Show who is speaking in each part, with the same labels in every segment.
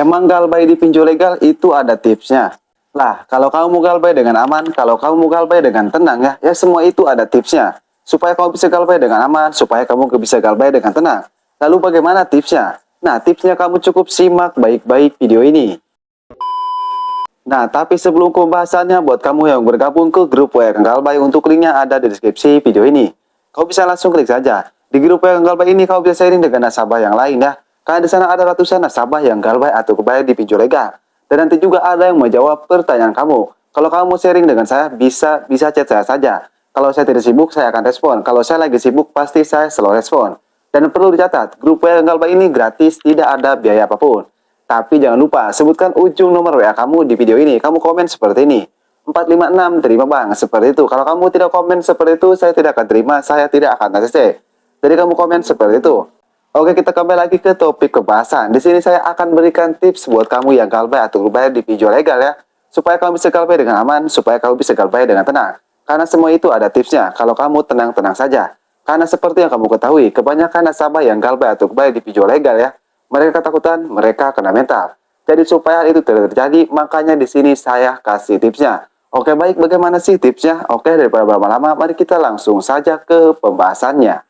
Speaker 1: Emang galbay di pinjol legal itu ada tipsnya? Lah, kalau kamu mau galbay dengan aman, kalau kamu mau galbay dengan tenang ya semua itu ada tipsnya. Supaya kamu bisa galbay dengan aman, supaya kamu bisa galbay dengan tenang. Lalu bagaimana tipsnya? Nah, tipsnya kamu cukup simak baik-baik video ini. Nah, tapi sebelum ke pembahasannya, buat kamu yang bergabung ke grup WA Kang Galbay, untuk linknya ada di deskripsi video ini. Kau bisa langsung klik saja. Di grup WA Kang Galbay ini kau bisa sharing dengan nasabah yang lain ya. Karena di sana ada ratusan nasabah yang galbay atau kebayar di pinjol legal. Dan nanti juga ada yang menjawab pertanyaan kamu. Kalau kamu mau sharing dengan saya, bisa chat saya saja. Kalau saya tidak sibuk, saya akan respon. Kalau saya lagi sibuk, pasti saya selalu respon. Dan perlu dicatat, grup WA Kang Galbay ini gratis, tidak ada biaya apapun. Tapi jangan lupa, sebutkan ujung nomor WA kamu di video ini. Kamu komen seperti ini. 456, terima bang. Seperti itu. Kalau kamu tidak komen seperti itu, saya tidak akan terima, saya tidak akan ACC. Jadi kamu komen seperti itu. Oke, kita kembali lagi ke topik pembahasan. Di sini saya akan berikan tips buat kamu yang galbay atau berbayar di pinjol legal ya. Supaya kamu bisa galbay dengan aman, supaya kamu bisa galbay dengan tenang. Karena semua itu ada tipsnya. Kalau kamu tenang-tenang saja. Karena seperti yang kamu ketahui, kebanyakan nasabah yang galbay atau berbayar di pinjol legal ya, mereka ketakutan, mereka kena mental. Jadi supaya itu tidak terjadi, makanya di sini saya kasih tipsnya. Oke, baik, bagaimana sih tipsnya? Oke, daripada berlama-lama, mari kita langsung saja ke pembahasannya.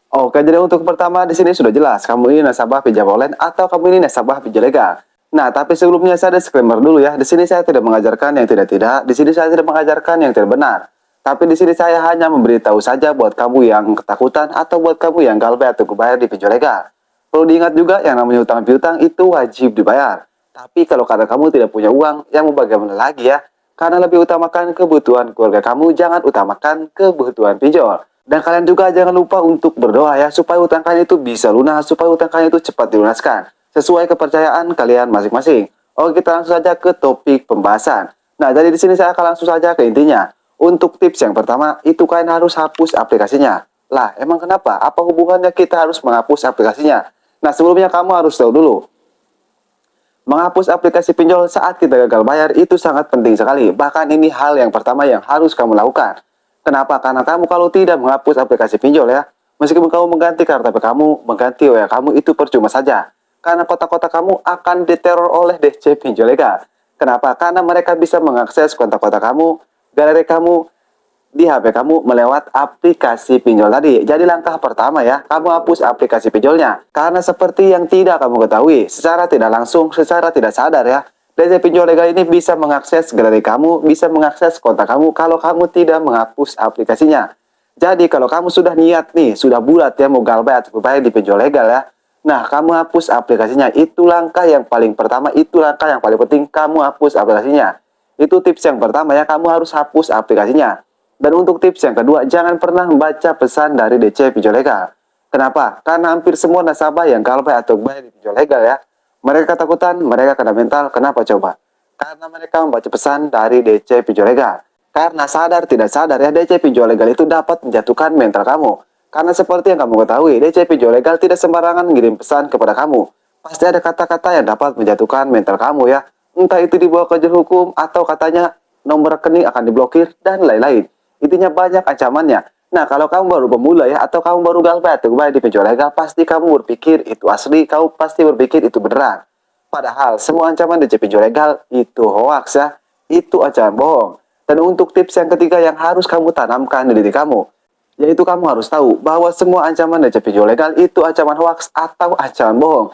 Speaker 1: Oke, jadi untuk pertama di sini sudah jelas, kamu ini nasabah pinjam online atau kamu ini nasabah pinjol legal. Nah, tapi sebelumnya saya ada disclaimer dulu ya. Di sini saya tidak mengajarkan yang tidak-tidak. Di sini saya tidak mengajarkan yang tidak benar. Tapi di sini saya hanya memberitahu saja buat kamu yang ketakutan atau buat kamu yang galbay atau kebayar di pinjol legal. Perlu diingat juga yang namanya utang piutang itu wajib dibayar. Tapi kalau kadang kamu tidak punya uang, yang mau bagaimana lagi ya? Karena lebih utamakan kebutuhan keluarga kamu, jangan utamakan kebutuhan pinjol. Dan kalian juga jangan lupa untuk berdoa ya, supaya utang kalian itu bisa lunas, supaya utang kalian itu cepat dilunaskan sesuai kepercayaan kalian masing-masing. Oke, kita langsung saja ke topik pembahasan. Nah, jadi di sini saya akan langsung saja ke intinya. Untuk tips yang pertama, itu kalian harus hapus aplikasinya. Lah, emang kenapa? Apa hubungannya kita harus menghapus aplikasinya? Nah, sebelumnya kamu harus tahu dulu. Menghapus aplikasi pinjol saat kita gagal bayar itu sangat penting sekali. Bahkan ini hal yang pertama yang harus kamu lakukan. Kenapa? Karena kamu kalau tidak menghapus aplikasi pinjol ya, meskipun kamu mengganti kartu HP kamu, mengganti WA kamu, itu percuma saja. Karena kontak-kontak kamu akan diteror oleh DC pinjol legal. Kenapa? Karena mereka bisa mengakses kontak-kontak kamu, galeri kamu, di HP kamu melewat aplikasi pinjol tadi. Jadi langkah pertama ya, kamu hapus aplikasi pinjolnya. Karena seperti yang tidak kamu ketahui, secara tidak langsung, secara tidak sadar ya, DC pinjol legal ini bisa mengakses galeri kamu, bisa mengakses kontak kamu kalau kamu tidak menghapus aplikasinya. Jadi kalau kamu sudah niat nih, sudah bulat ya mau galbay atau berbayar di pinjol legal ya, nah, kamu hapus aplikasinya. Itu langkah yang paling pertama, itu langkah yang paling penting, kamu hapus aplikasinya. Itu tips yang pertama ya, kamu harus hapus aplikasinya. Dan untuk tips yang kedua, jangan pernah membaca pesan dari DC pinjol legal. Kenapa? Karena hampir semua nasabah yang galbay atau bayar di pinjol legal ya, mereka ketakutan, mereka kena mental. Kenapa coba? Karena mereka membaca pesan dari DC pinjol legal. Karena sadar tidak sadar ya, DC pinjol legal itu dapat menjatuhkan mental kamu. Karena seperti yang kamu ketahui, DC pinjol legal tidak sembarangan mengirim pesan kepada kamu. Pasti ada kata-kata yang dapat menjatuhkan mental kamu ya. Entah itu dibawa ke jalur hukum atau katanya nomor rekening akan diblokir dan lain-lain. Intinya banyak ancamannya. Nah, kalau kamu baru pemula ya, atau kamu baru galbay atau bayar di pinjol legal, pasti kamu berpikir itu asli, kamu pasti berpikir itu beneran. Padahal semua ancaman DC pinjol legal itu hoax ya, itu ancaman bohong. Dan untuk tips yang ketiga yang harus kamu tanamkan di diri kamu, yaitu kamu harus tahu bahwa semua ancaman DC pinjol legal itu ancaman hoax atau ancaman bohong.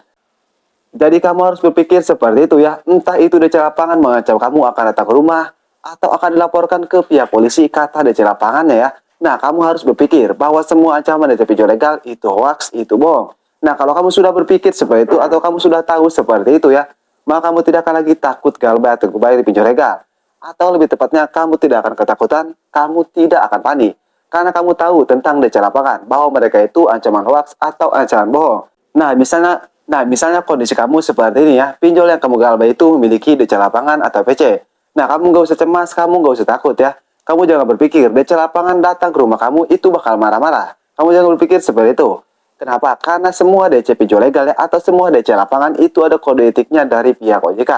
Speaker 1: Jadi kamu harus berpikir seperti itu ya. Entah itu DC lapangan mengancam kamu akan datang ke rumah, atau akan dilaporkan ke pihak polisi, kata DC lapangannya ya. Nah, kamu harus berpikir bahwa semua ancaman DC pinjol legal itu hoax, itu bohong. Nah, kalau kamu sudah berpikir seperti itu, atau kamu sudah tahu seperti itu ya, maka kamu tidak akan lagi takut galbay atau berbayar di pinjol legal. Atau lebih tepatnya, kamu tidak akan ketakutan, kamu tidak akan panik. Karena kamu tahu tentang DC lapangan, bahwa mereka itu ancaman hoax atau ancaman bohong. Nah, misalnya kondisi kamu seperti ini ya, pinjol yang kamu galbay itu memiliki DC lapangan atau PC. Nah, kamu nggak usah cemas, kamu nggak usah takut ya. Kamu jangan berpikir DC lapangan datang ke rumah kamu itu bakal marah-marah. Kamu jangan berpikir seperti itu. Kenapa? Karena semua DC pinjol legal ya, atau semua DC lapangan itu ada kode etiknya dari pihak OJK.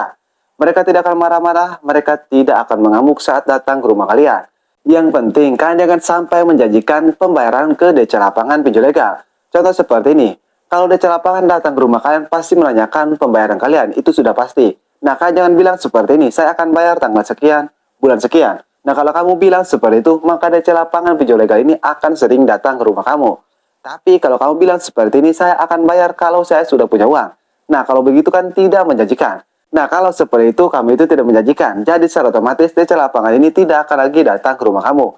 Speaker 1: Mereka tidak akan marah-marah, mereka tidak akan mengamuk saat datang ke rumah kalian. Yang penting, kalian jangan sampai menjanjikan pembayaran ke DC lapangan pinjol legal. Contoh seperti ini, kalau DC lapangan datang ke rumah kalian pasti menanyakan pembayaran kalian, itu sudah pasti. Nah, kalian jangan bilang seperti ini, saya akan bayar tanggal sekian, bulan sekian. Nah, kalau kamu bilang seperti itu, maka DC lapangan pinjol legal ini akan sering datang ke rumah kamu. Tapi kalau kamu bilang seperti ini, saya akan bayar kalau saya sudah punya uang. Nah, kalau begitu kan tidak menjanjikan. Nah, kalau seperti itu, kamu itu tidak menjanjikan. Jadi, secara otomatis, DC lapangan ini tidak akan lagi datang ke rumah kamu.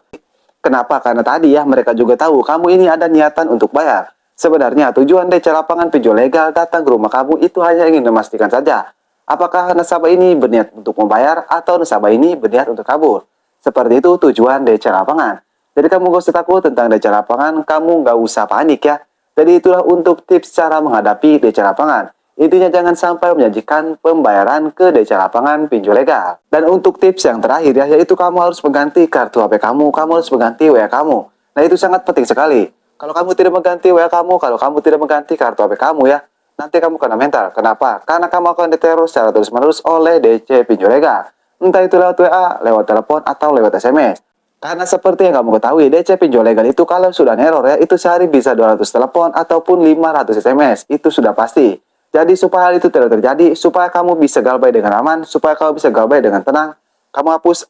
Speaker 1: Kenapa? Karena tadi ya, mereka juga tahu kamu ini ada niatan untuk bayar. Sebenarnya, tujuan DC lapangan pinjol legal datang ke rumah kamu itu hanya ingin memastikan saja. Apakah nasabah ini berniat untuk membayar atau nasabah ini berniat untuk kabur. Seperti itu tujuan DC lapangan. Jadi, kamu gak usah takut tentang DC lapangan, kamu gak usah panik ya. Jadi, itulah untuk tips cara menghadapi DC lapangan. Intinya jangan sampai menjanjikan pembayaran ke DC lapangan pinjol legal. Dan untuk tips yang terakhir ya, yaitu kamu harus mengganti kartu HP kamu harus mengganti WA kamu. Nah, itu sangat penting sekali. Kalau kamu tidak mengganti WA kamu, kalau kamu tidak mengganti kartu HP kamu ya, nanti kamu kena mental. Kenapa? Karena kamu akan diteror secara terus-menerus oleh DC pinjol legal. Entah itu lewat WA, lewat telepon, atau lewat SMS. Karena seperti yang kamu ketahui, DC pinjol legal itu kalau sudah neror ya, itu sehari bisa 200 telepon ataupun 500 SMS. Itu sudah pasti. Jadi supaya hal itu tidak terjadi, supaya kamu bisa galbay dengan aman, supaya kamu bisa galbay dengan tenang, kamu hapus,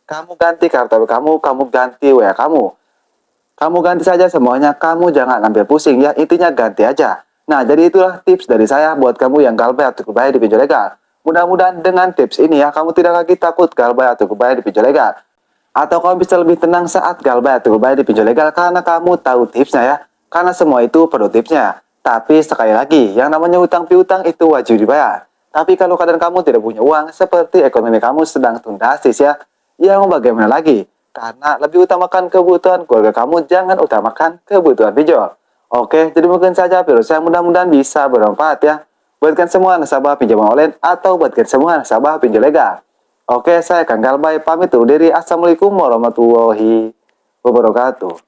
Speaker 1: kamu ganti kartu kamu ganti WA kamu. Kamu ganti saja semuanya, kamu jangan ambil pusing ya, intinya ganti aja. Nah, jadi itulah tips dari saya buat kamu yang galbay atau kebaya di pinjol legal. Mudah-mudahan dengan tips ini ya, kamu tidak lagi takut galbay atau kebaya di pinjol legal. Atau kamu bisa lebih tenang saat galbay atau kebaya di pinjol legal karena kamu tahu tipsnya ya. Karena semua itu perlu tipsnya. Tapi sekali lagi, yang namanya utang piutang itu wajib dibayar. Tapi kalau keadaan kamu tidak punya uang, seperti ekonomi kamu sedang tundasis ya, mau bagaimana lagi? Karena lebih utamakan kebutuhan keluarga kamu, jangan utamakan kebutuhan pinjol. Oke, jadi mungkin saja video saya mudah-mudahan bisa bermanfaat ya. Buatkan semua nasabah pinjaman online atau buatkan semua nasabah pinjol legal. Oke, saya Kang Galbay pamit undur diri. Assalamualaikum warahmatullahi wabarakatuh.